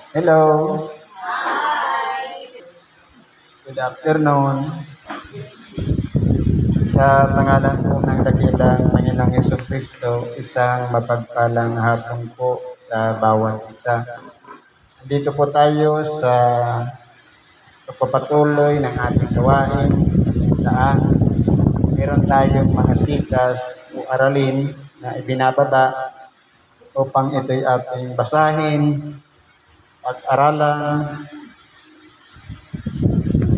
Hello, good afternoon. Sa pangalan po ng dakilang Panginoong Kristo, isang mapagpalang hapon po sa bawat isa. Dito po tayo sa pagpapatuloy ng ating gawain saan meron tayong mga sitas o aralin na ibinababa upang ito'y ating basahin, pag-aralan,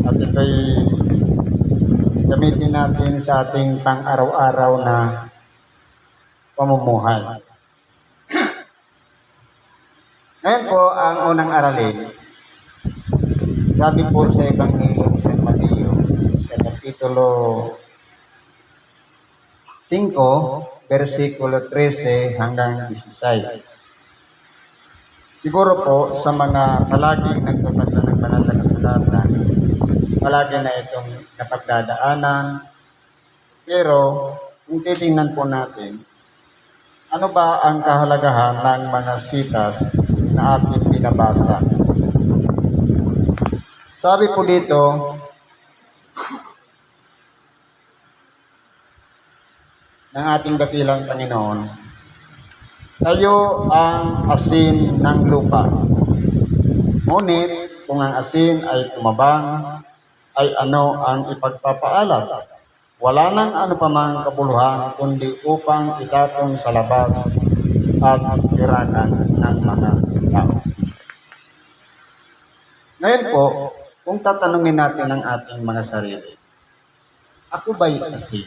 at ito'y gamitin natin sa ating pang-araw-araw na pamumuhay. Ngayon po, ang unang aralin, sabi po sa Ebanghelyo ni San Mateo, sa Kapitulo 5, versikulo 13 hanggang 16. Siguro po, sa mga palaging nagbabasa ng banal na kasulatan, palagi na itong napagdadaanan. Pero kung titingnan po natin, ano ba ang kahalagahan ng mga sitas na ating binabasa? Sabi po dito, ng ating dakilang Panginoon, tayo ang asin ng lupa. Ngunit kung ang asin ay tumabang, ay ano ang ipagpapaalam? Wala nang ano pa mang kabuluhan, kundi upang itatong sa labas at irakan ng mga tao. Ngayon po, kung tatanungin natin ang ating mga sarili, ako ba'y asin?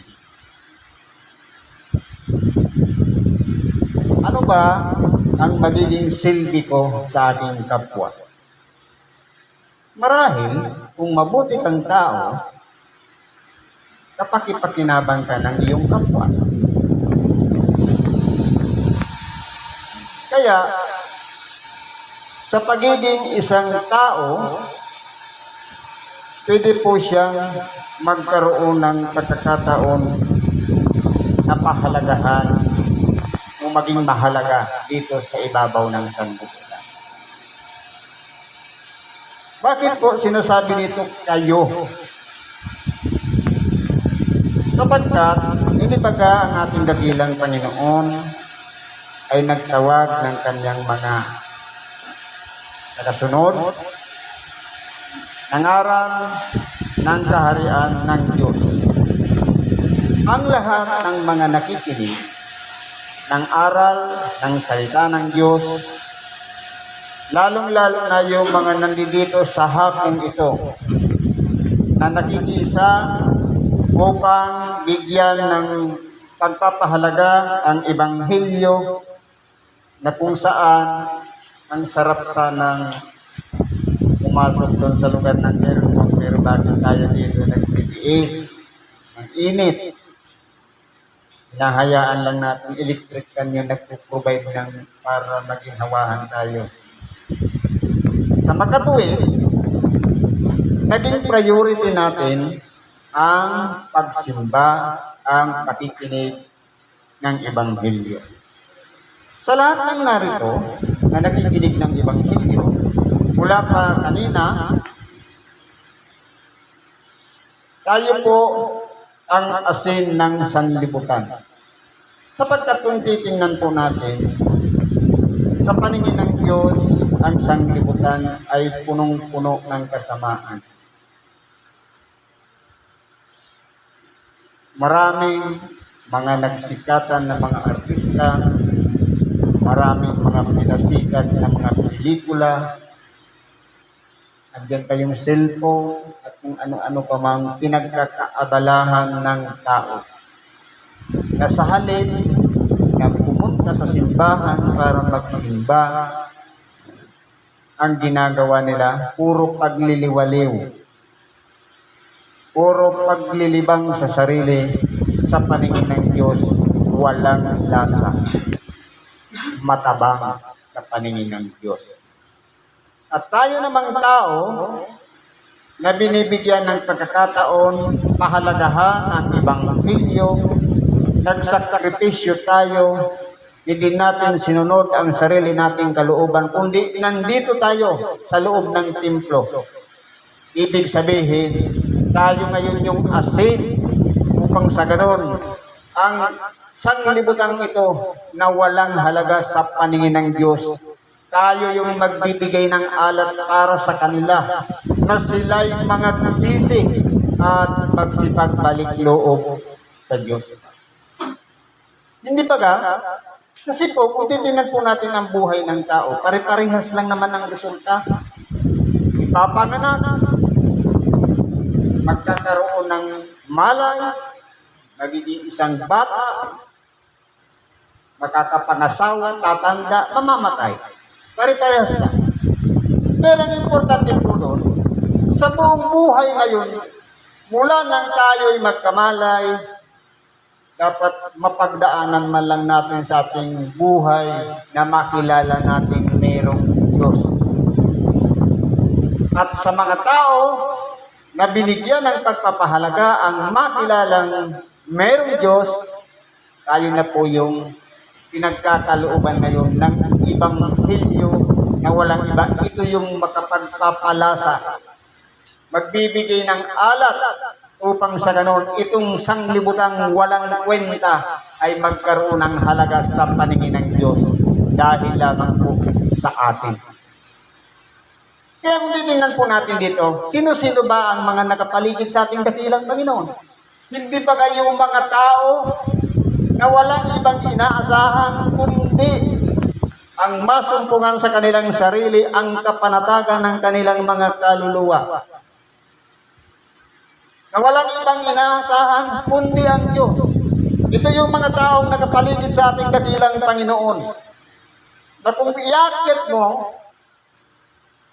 Ano ba ang magiging silbi ko sa ating kapwa? Marahil, kung mabuti kang tao, kapakipakinabang ka ng iyong kapwa. Kaya, sa pagiging isang tao, pwede po siyang magkaroon ng pagkakataon na pahalagahan o maging mahalaga dito sa ibabaw ng sanlibutan. Bakit po sinasabi nito kayo? Sapagkat, hindi baga ang ating dakilang Panginoon ay nagtawag ng kanyang mga nakasunod, nangaral ng kaharian ng Diyos. Ang lahat ng mga nakikinig ng aral ng salita ng Diyos, lalong-lalo na yung mga nandito sa hapong ito na nakikiisa upang bigyan ng pagpapahalaga ang Ebanghelyo na kung saan ang sarap sanang pumasok doon sa lugar ng Ermon, pero bakit tayo dito nagtitiis ng init? Hinahayaan lang natin electric fan yung nagpo-provide ng para maging hawahan tayo. Sa makatuwid, naging priority natin ang pagsimba, ang pakikinig ng Ebanghelyo. Sa lahat ng narito na nakikinig ng Ebanghelyo, mula pa kanina, tayo po ang asin ng sanlibutan. Sapagkat kung titingnan po natin, sa paningin ng Diyos, ang sanlibutan ay punong-puno ng kasamaan. Maraming mga nagsikatan na mga artista, maraming mga pinasikat na mga pelikula, andyan pa yung cellphone at kung ano-ano pa mang pinagkakaabalahan ng tao. Na sa halip na pumunta sa simbahan para magsimba, ang ginagawa nila, puro pagliliwaliw. Puro paglilibang sa sarili sa paningin ng Diyos, walang lasa. Matabang sa paningin ng Diyos. At tayo namang tao na binibigyan ng pagkakataon, pahalagahan ang Ebanghelyo, nagsakripisyo tayo hindi natin sinunod ang sarili nating kalooban, kundi nandito tayo sa loob ng templo. Ibig sabihin, tayo ngayon yung asin upang sa ganon, ang sanglibutang ito na walang halaga sa paningin ng Diyos. Tayo yung magbibigay ng alat para sa kanila na sila'y magsisi at magsipagbalik loob sa Diyos. Hindi ba ga? Kasi po, kung titingnan po natin ang buhay ng tao, pare-parehas lang naman ang resulta. Ipapanganak, magkakaroon ng malay, magiging isang bata, makakapangasawa, tatanda, mamamatay. Pare-parehas lang. Pero ang importante po doon, sa buong buhay ngayon, mula nang tayo'y magkamalay, dapat mapagdaanan man lang natin sa ating buhay na makilala natin mayroong Diyos. At sa mga tao na binigyan ng pagpapahalaga ang makilalang mayroong Diyos, tayo na po yung pinagkakalooban ngayon ng ibang hilyo na walang iba. Ito yung makapagpapalasa, magbibigay ng alat upang sa ganon, itong sanglibutang walang kwenta ay magkaroon ng halaga sa paningin ng Diyos dahil lamang po sa atin. Kaya kung titingnan po natin dito, sino-sino ba ang mga nakapaligid sa ating dakilang Panginoon? Hindi ba kayong mga tao na walang ibang inaasahan kundi ang masumpungan sa kanilang sarili, ang kapanatagan ng kanilang mga kaluluwa? Na walang ibang inaasahan kundi ang Diyos. Ito yung mga taong nakapaligid sa ating dakilang Panginoon. Na kung iakyat mo,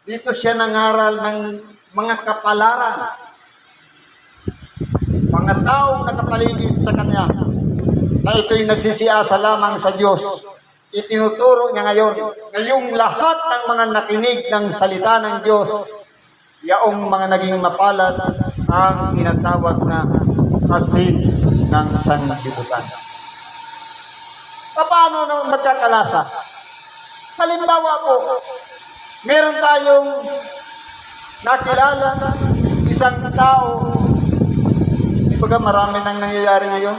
dito siya nangaral ng mga kapalaran. Mga taong nakapaligid sa Kanya, na ito'y nagsisiasa lamang sa Diyos. Itinuturo niya ngayon na yung lahat ng mga nakinig ng salita ng Diyos, yaong mga naging mapalad, ang tinatawag na asin ng sanglibutan. Paano naman magkakalasa? Halimbawa po, meron tayong nakilala isang tao, ibaga marami nang nangyayari ngayon.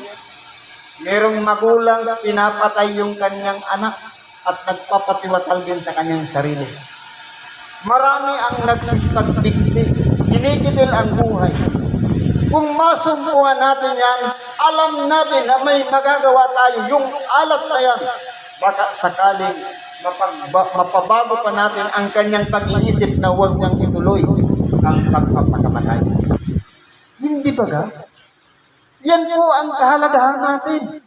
Merong magulang, pinapatay yung kanyang anak at nagpapatiwatal din sa kanyang sarili. Marami ang nagsisipagdikti, hinikitil ang buhay. Kung masumpungan natin yan, alam natin na may magagawa tayo. Yung alat na yan, baka sakaling mapabago pa natin ang kanyang pag-iisip na huwag niyang ituloy ang pagpapakamatay. Hindi ba ga? Yan po ang kahalagahan natin.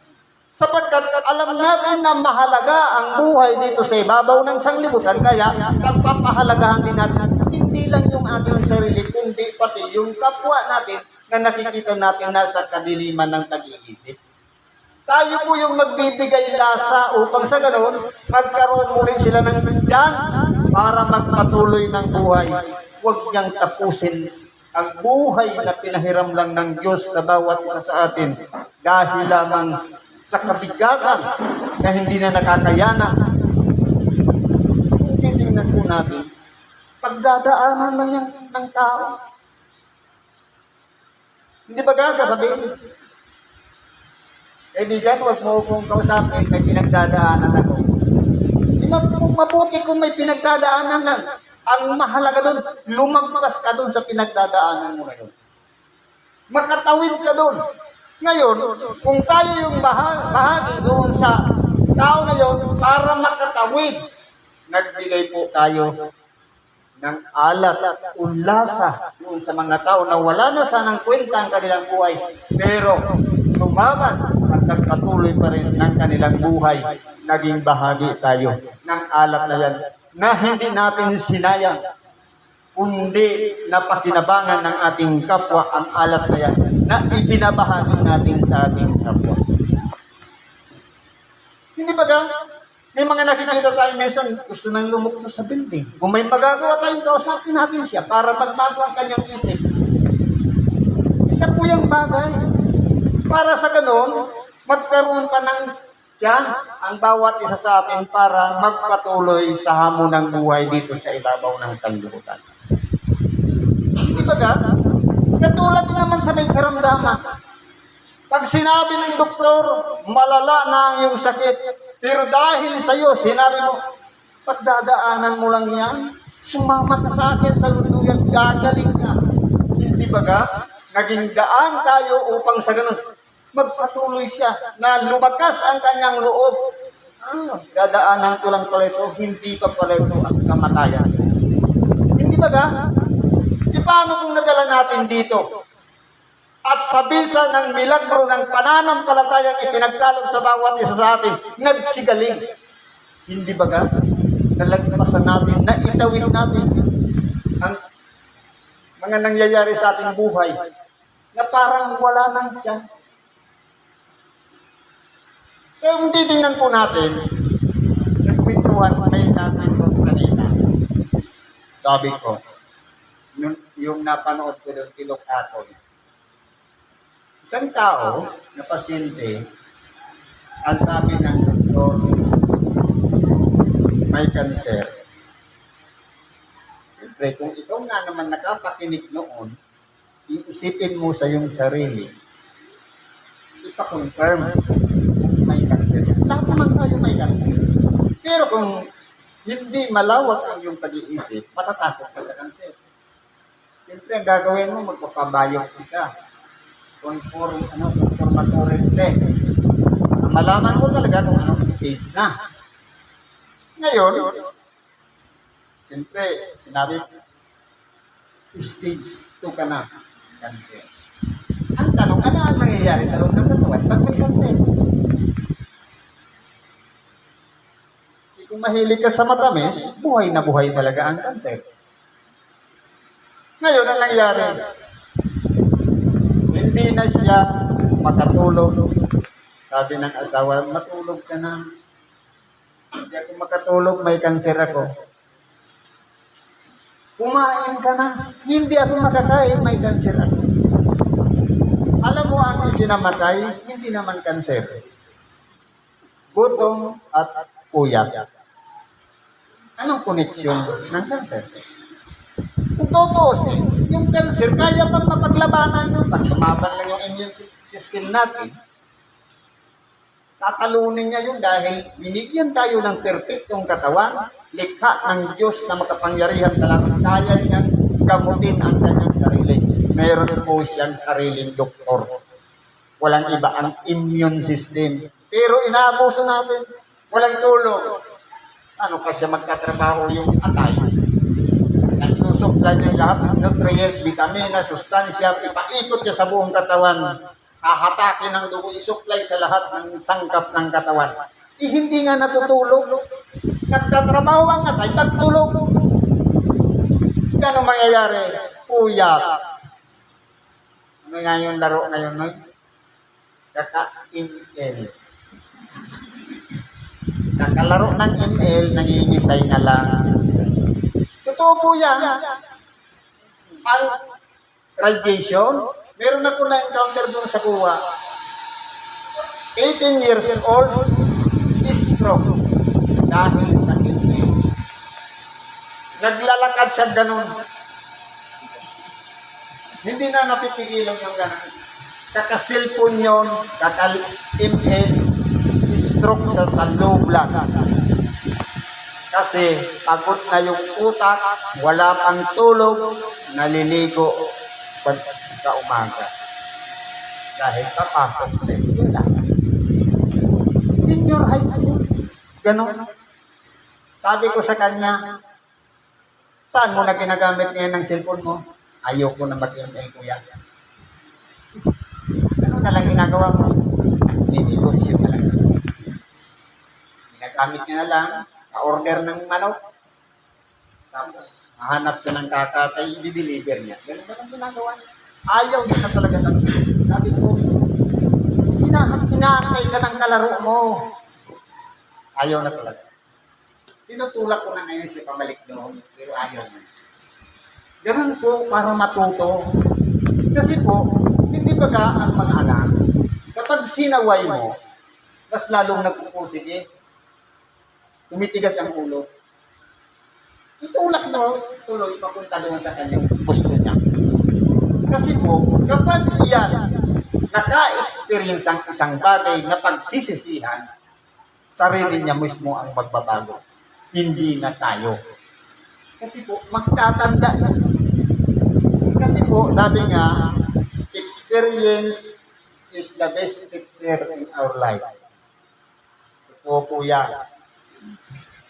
Sapagkat alam natin na mahalaga ang buhay dito sa ibabaw ng sanglibutan, kaya pagpapahalagahan din natin hindi lang yung ating sarili, kundi pati yung kapwa natin na nakikita natin nasa kadiliman ng pag-iisip. Tayo po yung magbibigay lasa upang sa ganoon, magkaroon muli sila ng chance para magpatuloy ng buhay. Huwag niyang tapusin ang buhay na pinahiram lang ng Diyos sa bawat isa sa atin dahil lamang sa kabigatan na hindi na nakakayanan. Titingnan po natin, pagdadaanan lang yan ng tao. Hindi ba ga sasabihin, kaibigan, huwag mo kong kausapin, may pinagdadaanan ako. Mabuti kung may pinagdadaanan lang. Ang mahalaga doon, lumagpas ka doon sa pinagdadaanan mo ngayon. Makatawid ka doon. Ngayon, kung tayo yung bahagi doon sa tao na yun, para makatawid, nagbigay po tayo ng alat at ulasa doon sa mga tao na wala na sanang kwenta ang kanilang buhay, pero lumaban at nagpatuloy pa rin ng kanilang buhay. Naging bahagi tayo ng alat na yan na hindi natin sinayang, kundi napakinabangan ng ating kapwa ang alat na yan na ibinabahagi natin sa ating kapwa. Hindi ba ga? May mga nakikita tayo minsan, gusto nang lumukso sa building. Kung may magagawa tayong kausapin natin siya para magbago ang kanyang isip. Isa po yung bagay. Para sa ganon, magkaroon pa ng chance ang bawat isa sa atin para magpatuloy sa hamon ng buhay dito sa ibabaw ng sanlibutan. Di ba ga? Katulad naman sa may karamdaman. Pag sinabi ng doktor, malala na ang iyong sakit, pero dahil sa iyo, sinabi mo, pagdadaanan mo lang yan, sumama ka sa akin sa lunduyan, gagaling ka. Hindi ba ga? Naging daan tayo upang sa ganun, magpatuloy siya na lumakas ang kanyang loob. Dadaanan ko lang pala ito, hindi pa pala ito ang kamatayan. Hindi ba ga? Di paano kung nadala natin dito? At sa bisa ng milagro ng pananampalatayang ipinagkaloob sa bawat isa sa atin, nagsigaling. Hindi ba ga? Nalagpasan natin, naitawid natin ang mga nangyayari sa ating buhay na parang wala ng chance. Kaya kung titingnan po natin, nagkwentuhan may natin ito kanina. Sabi ko, yung napanood ko doon, Ilok Atoy. Isang tao na pasyente, ang sabi ng doktor, may cancer. Siyempre, kung ikaw nga naman nakapakinig noon, iisipin mo sa iyong sarili, ipa-confirm kung may cancer. Lahat naman tayo may cancer. Pero kung hindi malawak ang iyong pag-iisip, matatakot ka sa cancer. Siyempre, ang gagawin mo, magpapabiopsy ka. Confirmatory test. Malaman mo talaga kung anong stage na. Ngayon, siyempre, sinabi, stage 2 ka na, cancer. Ang tanong, ano ang mangyayari sa loob ng katawan pag may cancer? Kung mahilig ka sa matamis, buhay na buhay talaga ang cancer. Ngayon, ang nangyari, hindi na siya makatulog. Sabi ng asawa, matulog ka na. Hindi ako makatulog, may cancer ako. Kumain ka na. Hindi ako makakain, may cancer ako. Alam mo ang ikinamatay, hindi naman cancer. Gutom at puyat. Anong koneksyon ng cancer? Kung tutuusin, yung cancer, kaya pang mapaglabanan yun. Paglumaban lang yung immune system natin. Tatalunin niya yun dahil binigyan tayo ng perfectong katawan, likha ng Diyos na makapangyarihan sa lahat. Kaya niyang gamutin ang kanyang sarili. Meron po siyang sariling doktor. Walang iba ang immune system. Pero inaabuso natin. Walang tulong. Ano kasi magtatrabaho yung atay? Nagsusupply niya lahat ng nutrients, vitamina, sustansya, ipaikot niya sa buong katawan. Hahatakin ng dugo, isupply sa lahat ng sangkap ng katawan. Hindi nga natutulog. Nagtatrabaho ang atay, pagtulog. Ano mangyayari? Puyat. Ano nga yung laro ngayon, no? Kaka-ML. Kakalaro ng ML, nangingisay na lang. Totoo po yan. Ang radiation, meron ako na-encounter doon sa kuwa. 18 years old, stroke. Dahil sa ML. Naglalakad siya ganun. Hindi na napipigilan yung ganun. Kaka-cellphone yun, kaka-ML, stroke sa low blood. Kasi pagod na yung utak, wala pang tulog, naliligo pagka umaga. Dahil papasok sa eskwela. Senior high school. Ganon. Sabi ko sa kanya, saan mo na ginagamit ngayon ng cellphone mo? Ayoko na mag-ML, kuya. Ano na lang ginagawa mo? Ninegosyo na lang. Ginagamit niya na lang, ka-order ng manok. Tapos, mahanap siya ng kakatay, i-deliver niya. Ganun ba ang ginagawa niya? Ayaw niya na talaga ng sabi ko, hinakay ka ng kalaro mo. Ayaw na talaga. Tinutulak ko na ngayon siya pabalik doon, pero ayaw na. Ganun po para matuto. Kasi po, hindi ba ka ang mga anak, kapag sinaway mo, mas lalong nagpupursige. Tumitigas ang ulo. Itulak mo, tuloy papunta doon sa kanyang gusto niya. Kasi po, kapag iyan naka-experience ang isang bagay na pagsisisihan, sarili niya mismo ang magbabago. Hindi na tayo. Kasi po, magtatanda na. Kasi po, sabi nga, experience is the best teacher in our life. Ito po yan.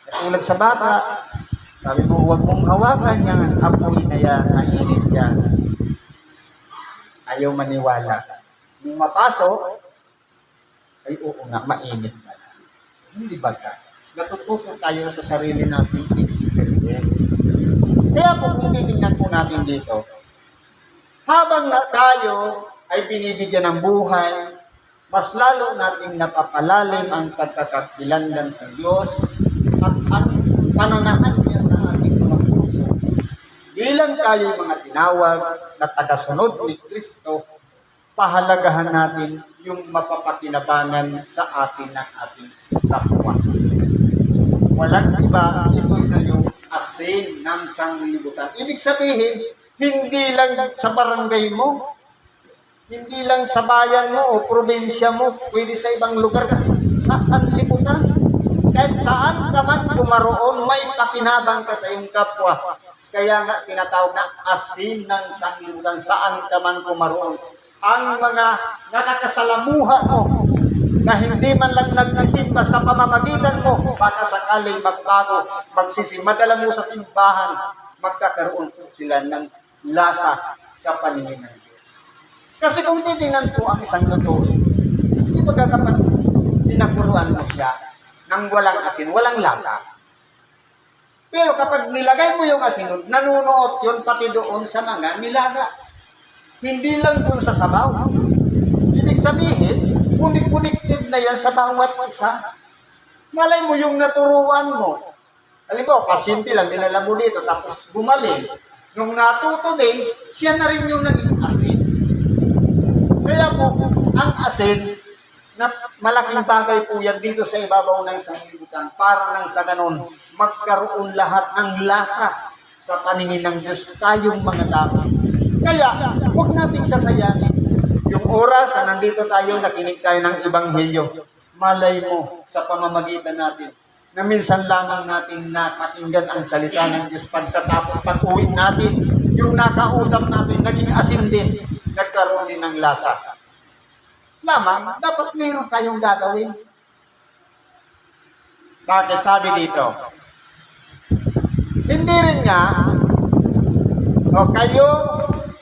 Katulad sa bata, sabi mo, huwag mong hawakan yung apoy na yan, mainit yan. Ayaw maniwala. Nung mapasok, ay oo nga, mainit na. Hindi ba ka? Natututo tayo sa sarili nating experience. Kaya po, kung titingnan po natin dito, habang na tayo ay binibigyan ng buhay, mas lalo nating napapalalim ang pagkakakilanlan sa Diyos at ang pananahan niya sa ating mga puso. Bilang tayo mga tinawag na tagasunod ni Kristo, pahalagahan natin yung mapapakinabangan sa atin ng ating kapwa. Walang iba, ito na yung asin ng sanglibutan. Ibig sabihin, hindi lang sa barangay mo, hindi lang sa bayan mo o probinsya mo, pwede sa ibang lugar kasi sa sanlibutan. Kahit saan ka man kumaroon, may pakinabang ka sa iyong kapwa. Kaya nga tinatawag na asin ng sanglibutan, saan ka man kumaroon. Ang mga nakakasalamuha mo, na hindi man lang nagsisimba sa pamamagitan mo, baka sakaling magbago, magsisimba mo sa simbahan, magkakaroon po sila ng lasa sa paningin ng Diyos. Kasi kung titingnan po ang isang lutuin, hindi ba kapag pinakuluan mo siya ng walang asin, walang lasa. Pero kapag nilagay mo yung asin, nanunuot yun pati doon sa mga nilaga. Hindi lang doon sa sabaw. Ibig sabihin, connected na yan sa bawat isa. Malay mo yung naturuan mo. Halimbawa, pasimple lang, dinala mo dito, tapos gumaling. Nung natuto din, siya na rin yung naging asin. Kaya po, ang asin, na malaking bagay po yan dito sa ibabaw ng sanglibutan, para nang sa ganon, magkaroon lahat ng lasa sa paningin ng Diyos, tayong mga tao. Kaya, huwag nating sasayangin yung oras na nandito tayo, nakinig tayo ng Ebanghelyo. Malay mo sa pamamagitan natin na minsan lamang natin napakinggan ang salita ng Diyos, pagkatapos pag-uwi natin, yung nakausap natin, naging asin din, nagkaroon din ng lasa. Lamang, dapat mayroon tayong gagawin. Bakit sabi dito? Hindi rin nga, kayo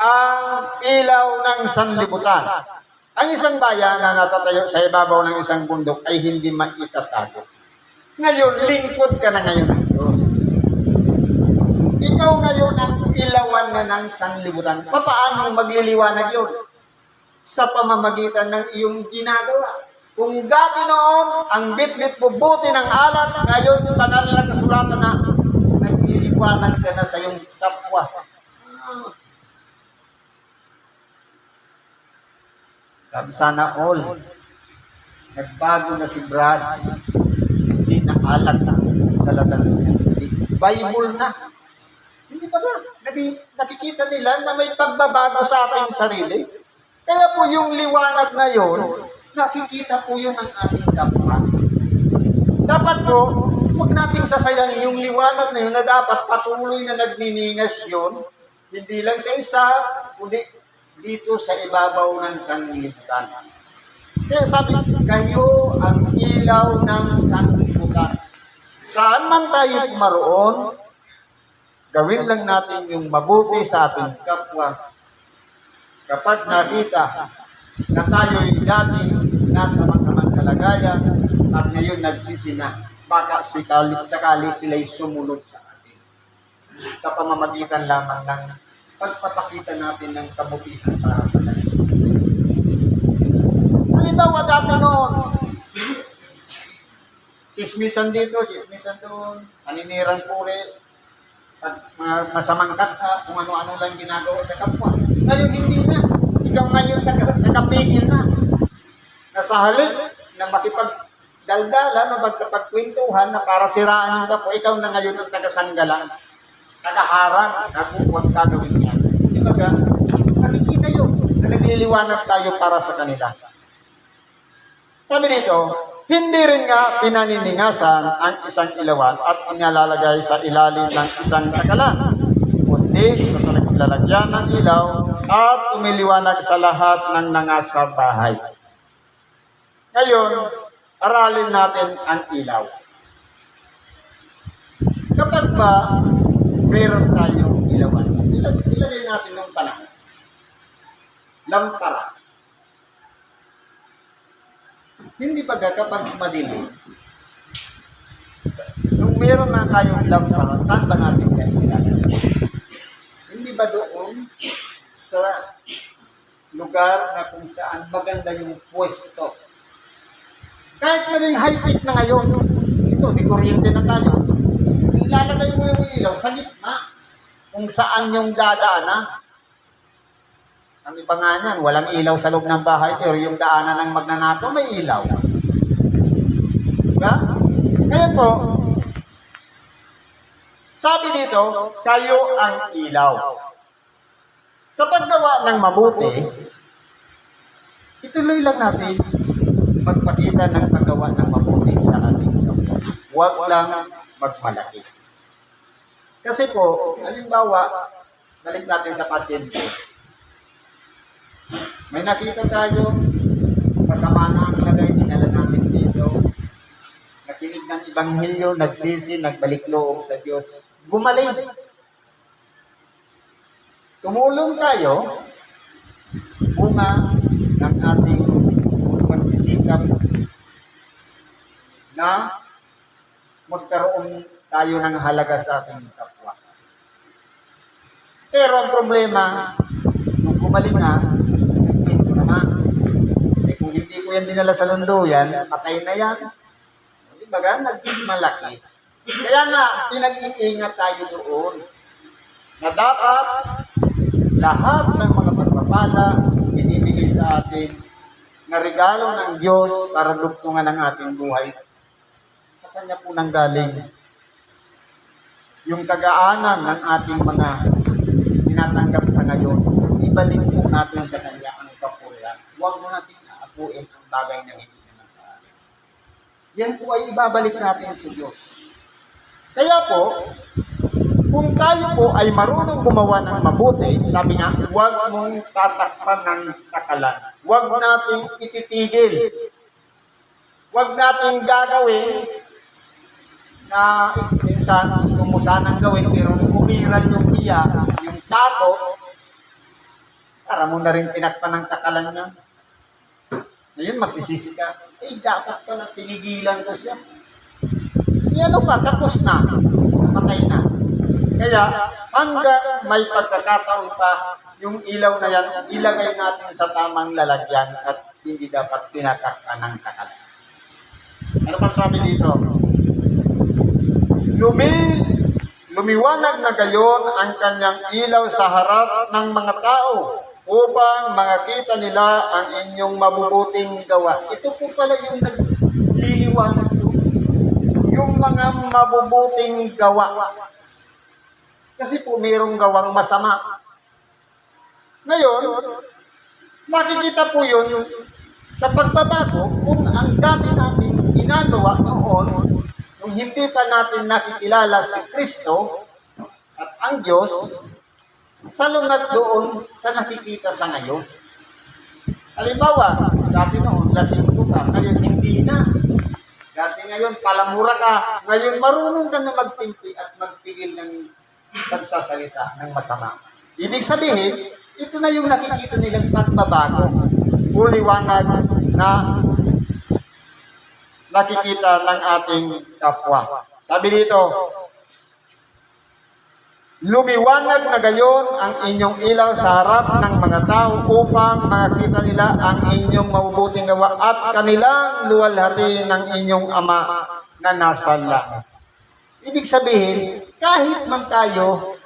ang ilaw ng sanlibutan. Ang isang bayan na natatayo sa ibabaw ng isang bundok ay hindi maitatago. Ngayon, lingkod ka na ngayon ng Diyos. Ikaw ngayon ang ilawan na ng sanlibutan. Paano magliliwanag yun? Sa pamamagitan ng iyong ginagawa. Kung dati noon, ang bit-bit bubuti ng alat, ngayon, banal na kasulatan na nagliliwanag ka na sa iyong kapwa. Sabi sana all, nagbago na si Brad, hindi na alat na talaga. Bible na. Hindi ba ba? Nakikita nila na may pagbabago sa ating sarili. Kaya po yung liwanag na yun, nakikita po yun ng ating kapwa. Dapat po, huwag nating sasayangin yung liwanag na yun na dapat patuloy na nagniningas yun, hindi lang sa isa, kundi dito sa ibabaw ng sanglibutan. Kaya sabi, kayo ang ilaw ng sanglibutan. Saan man tayo maroon, gawin lang natin yung mabuti sa ating kapwa. Kapag nakita na tayo'y dating nasa masamang kalagayan at ngayon nagsisina, baka sakali sila'y sumunod sa atin. Sa pamamagitan lamang ng pagpapakita natin ng kabutihan para sa kanila. Halimbawa dati noon, chismisan dito, chismisan doon, paninirang puri, masamang kata, kung ano-ano lang ginagawa sa kapwa. Ngayon hindi na. Ikaw ngayon nakapigil na. Nasa halip na daldalan o magkapagkwentuhan na para siraan yung kapwa, ikaw na ngayon ang tagasanggalan, tagaharang, kung huwag gagawin yan. Di ba ga? Nakikita yun na nagliliwanag tayo para sa kanila. Sabi dito, hindi rin nga pinaniningasan ang isang ilawan at inilalagay sa ilalim ng isang takalan, kundi sa lalagyan ng ilaw at umiliwanag sa lahat ng nangasa bahay. Ngayon, aralin natin ang ilaw. Kapag ba meron tayong ilawan, ilagay natin ng panahon. Lampara. Hindi ba kapag madilim, nung meron na tayong lampara, saan ba natin siya ilalagay? Hindi ba doon sa lugar na kung saan maganda yung pwesto? Kahit maging high-tech na ngayon, ito, di kuryente na tayo, ilalagay mo yung ilaw sa gitna kung saan yung dadaan. Ang iba nga niyan, walang ilaw sa loob ng bahay, pero yung daanan ng magnanakaw, may ilaw. Diba? Kaya po, sabi dito, kayo ang ilaw. Sa paggawa ng mabuti, ituloy lang natin magpakita ng paggawa ng mabuti sa ating kapwa. Huwag lang magmalaki. Kasi po, halimbawa, balik natin sa pasyente. May nakita tayo, masama na ang lagay, dinala natin dito. Nakinig ng Ebanghelyo, nagsisi, nagbalik loob sa Diyos. Gumaling. Tumulong tayo, bunga ng ating pagsisikap na magkaroon tayo ng halaga sa ating kapwa. Pero ang problema, nung gumaling na, ito naman. Eh kung hindi ko yan dinala sa lunduyan, patay na yan. Di ba ga? Naging malaki. Kaya nga, pinag-iingat tayo doon na dapat lahat ng mga pagpapala binibigay sa atin na regalo ng Diyos para dugtungan ang ating buhay. Sa Kanya po nanggaling yung kagaanan ng ating mga tinatanggap sa ngayon. Ibalik po natin sa Kanya ang kapurihan. Huwag mo natin aapuin ang bagay na hindi naman sa atin. Yan po ay ibabalik natin sa Diyos. Kaya po, kung tayo po ay marunong gumawa ng mabuti, sabi nga, huwag mong tatakpan ng takalan. Huwag nating ititigil. Huwag nating gagawin na minsan gusto mo sanang gawin, pero umiral yung iya, yung tako, para mo na rin tinakpan ng takalan niya. Ngayon, magsisisi ka, dapat pala tinigilan ko siya. Ano pa, tapos na, patay na. Kaya, hanggang may pagkakataon pa, yung ilaw na yan, ilagay natin sa tamang lalagyan at hindi dapat tinatakpan ng takalan. Ano pa sabi dito? Lumiwanag na gayon ang kanyang ilaw sa harap ng mga tao upang makita nila ang inyong mabubuting gawa. Ito po pala yung nagliliwanag po. Yung mga mabubuting gawa. Kasi po mayroong gawang masama. Ngayon, makikita po yun sa pagbabago kung ang dami natin ginagawa noon, kung hindi pa natin nakikilala si Kristo at ang Diyos, salungat doon sa nakikita sa ngayon. Halimbawa, dati noon, lasing ka, ngayon hindi na. Dati ngayon, palamura ka, ngayon marunong ka na magtimpi at magpigil ng pagsasalita ng masama. Ibig sabihin, ito na yung nakikita nilang pagbabago, uliwanag na nakikita ng ating kapwa. Sabi dito, lumiwanag na gayon ang inyong ilaw sa harap ng mga tao upang makita nila ang inyong mabubuting gawa at kanilang luwalhati ng inyong Ama na nasa langit. Ibig sabihin, kahit man tayo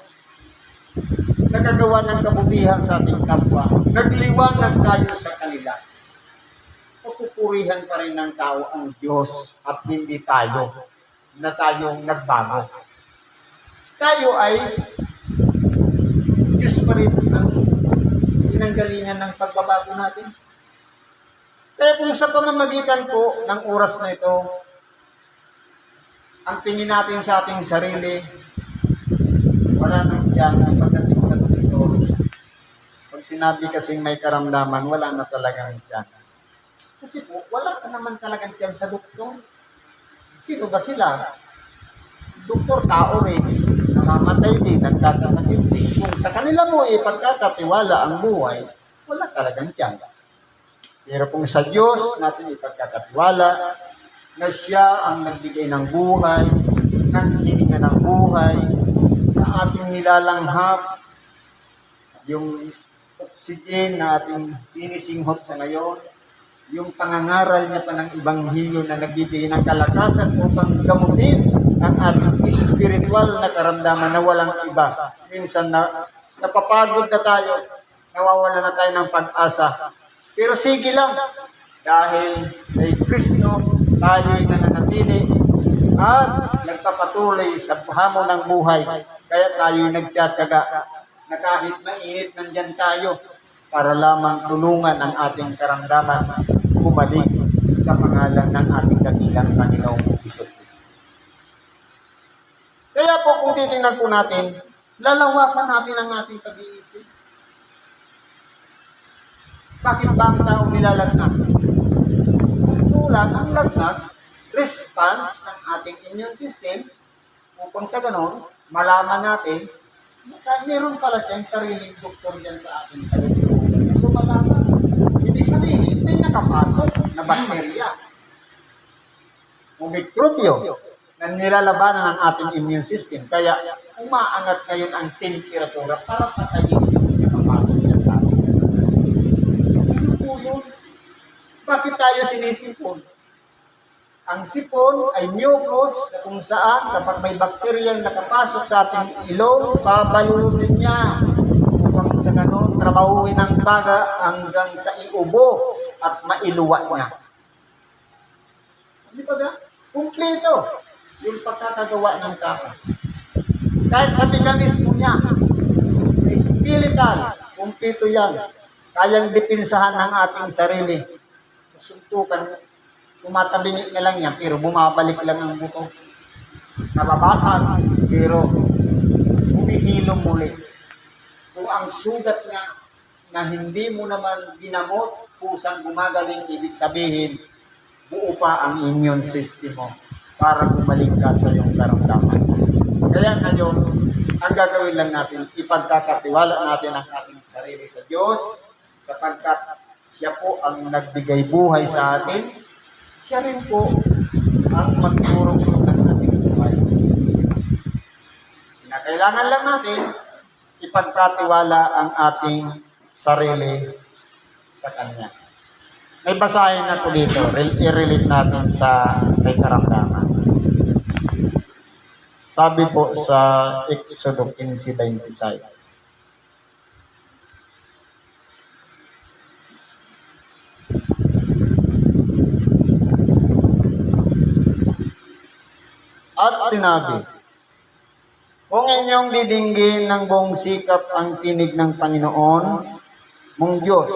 nakagawa ng kabutihan sa ating kapwa, nagliwanag tayo sa kanila. papupurihan pa rin ng tao ang Diyos at hindi tayo na tayong nagbago. Tayo ay Diyos pa rin ang pinanggalingan ng pagbabago natin. Kaya kung sa pamamagitan po ng oras na ito, ang tingin natin sa ating sarili, wala nang chance pagdating sa ito. Pag sinabi kasing may karamdaman, wala na talagang chance. Kasi po, wala ka naman talagang chance sa doktor. Sino ba sila? Doktor, tao rin. Namamatay din, nagkakasakit din. Kung sa kanila mo ipagkakatiwala ang buhay, wala talagang chance. Pero kung sa Diyos natin ipagkakatiwala na siya ang nagbigay ng buhay, ng hininga ng buhay, na ating nilalanghap, yung oxygen na ating sinisinghot sa ngayon, yung pangangaral niya pa ng Ibanghilyo na nagbibigay ng kalakasan upang gamutin ang ating spiritual na karamdaman na walang iba. Minsan na napapagod na tayo, nawawala na tayo ng pag-asa. Pero sige lang, dahil kay Kristo tayo'y nananatili at nagpapatuloy sa hamon ng buhay. Kaya tayo'y nagtsatsaga na kahit mainit nandyan tayo para lamang tulungan ang ating karamdaman bumalik sa pangalan ng ating dakilang Panginoong Hesus. Kaya po kung titingnan po natin, lalawakan natin ang ating pag-iisip. Bakit ba ang tao nilalagnat? Tulad ang lagnat, response ng ating immune system upang sa ganon, malaman natin na meron pala siyang sariling doktor dyan sa ating kalusugan. Ito malaman. Ibig sabihin, may nakapasok na bakterya o mikrobyo na nilalabanan ng ating immune system. Kaya umaangat ngayon ang temperatura para patayin yung nakapasok dyan sa ating kalusugan. Bakit tayo sinisipon? Ang sipon ay mucus na kung saan kapag may bakteryang nakapasok sa ating ilong, babalutin niya upang sa ganon trabahuin ang baga hanggang sa iubo at mailuwa niya. Hindi ba ba? Kumpleto yung pagkakagawa ng tao. Kahit sa mekanismo niya, sa skeletal, kumpleto yan. Kayang dipinsahan ng ating sarili. Sa suntukan, tumatabingi na lang yan, pero bumabalik lang ang buto. Nababasag, pero humihilom muli. Kung ang sugat niya na hindi mo naman ginamot, kusang gumagaling, ibig sabihin, buo pa ang immune system mo para bumalik ka sa iyong karamdaman. Kaya ngayon, ang gagawin lang natin, ipagkakatiwala natin ang ating sarili sa Diyos, sapagkat siya po ang nagbigay buhay sa atin, siya rin po ang magturong ng ating buhay. Kailangan lang natin ipagkatiwala ang ating sarili sa Kanya. May basahin na po dito, i-relate natin sa may karamdaman. Sabi po sa Exodo 15:26. At sinabi, kung inyong didinggin ng buong sikap ang tinig ng Panginoon, mong Diyos,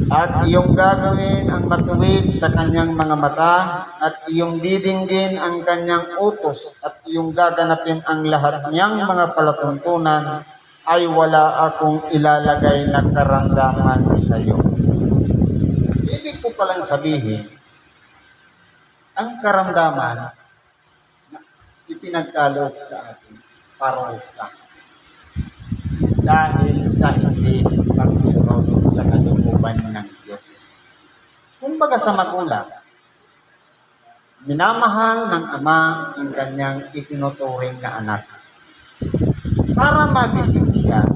at iyong gagawin ang matuwid sa kanyang mga mata, at iyong didinggin ang kanyang utos, at iyong gaganapin ang lahat niyang mga palatuntunan, ay wala akong ilalagay na karamdaman sa iyo. Ibig ko palang sabihin, ang karamdaman ipinagkaloob sa atin parusa dahil sa hindi pagsunod sa kalooban ng Diyos. Kumbaga sa magulang, minamahal ng ama ang kanyang itinuturing na anak. Para magising siya,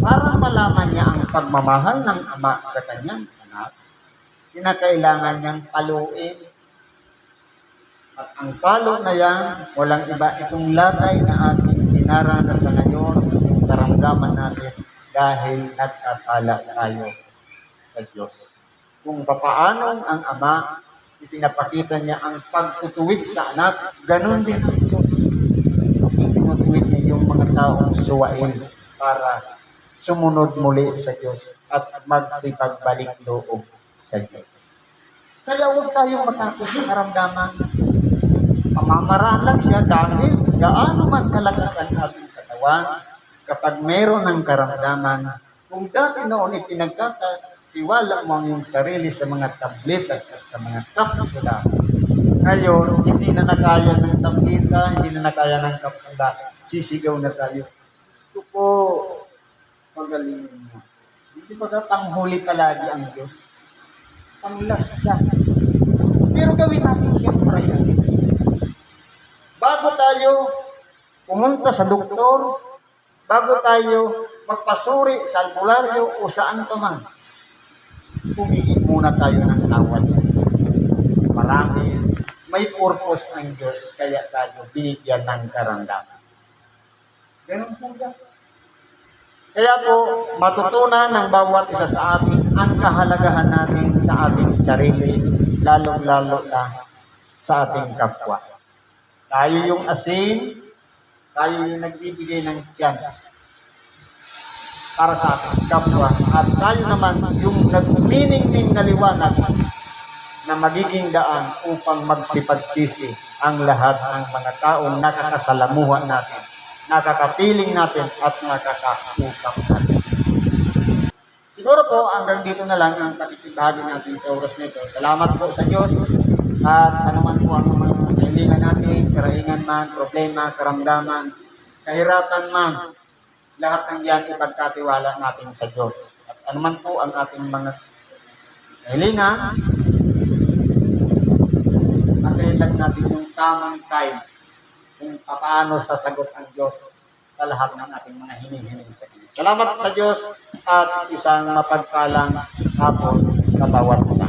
para malaman niya ang pagmamahal ng ama sa kanyang anak, kinakailangan niyang paluin. At ang palo na yan, walang iba itong latay na ating dinaranasan ngayon, yung karamdaman natin dahil nagkasala tayo sa Diyos. kung papaano ang Ama, ipinapakita niya ang pagtutuwid sa anak, ganun din ang Diyos. Itinutuwid niya yung mga taong suwain para sumunod muli sa Diyos at magsipagbalik loob sa Diyos. Kaya huwag tayong matakot sa karamdaman. Pamamaraan lang siya dahil gaano man kalakas ang ating katawan, kapag mayroon ng karamdaman, kung dati noon ipinagkatiwala mo ang iyong sarili sa mga tabletas at sa mga kapsula, ngayon, hindi na nakaya ng tableta, hindi na nakaya ng kapsula, sisigaw na tayo. Gusto ko, pagalingin mo. Hindi ba panghuli palagi ang Diyos? Pang-last chance. Pero gawin natin siyang priority. Bago tayo pumunta sa doktor, bago tayo magpasuri sa albularyo o saan pa man, humingi muna tayo ng tawad sa Diyos. Marami, may purpose ang Diyos, kaya tayo binigyan ng karamdaman. Ganun po ba? Kaya po, matutunan ng bawat isa sa atin ang kahalagahan natin sa ating sarili, lalong-lalo na sa ating kapwa. Tayo yung asin, tayo yung nagbibigay ng chance para sa ating kapwa. At tayo naman yung nagniningning na liwanag na magiging daan upang magsipagsisi ang lahat ng mga taong nakakasalamuhan natin, nakakapiling natin at nakakausap natin. Siguro po hanggang dito na lang ang pakikibahagi natin sa oras nito. Salamat po sa Diyos at anuman po ang mga kahilingan natin, karaingan man, problema, karamdaman, kahirapan man, lahat ng yan ipagkatiwala natin sa Diyos. At anuman po ang ating mga kahilingan, natailag natin yung tamang time kung paano sasagot ang Diyos sa lahat ng ating mga hinihiling sa Kanya. Salamat sa Diyos at isang mapagpalang hapon sa bawat isa.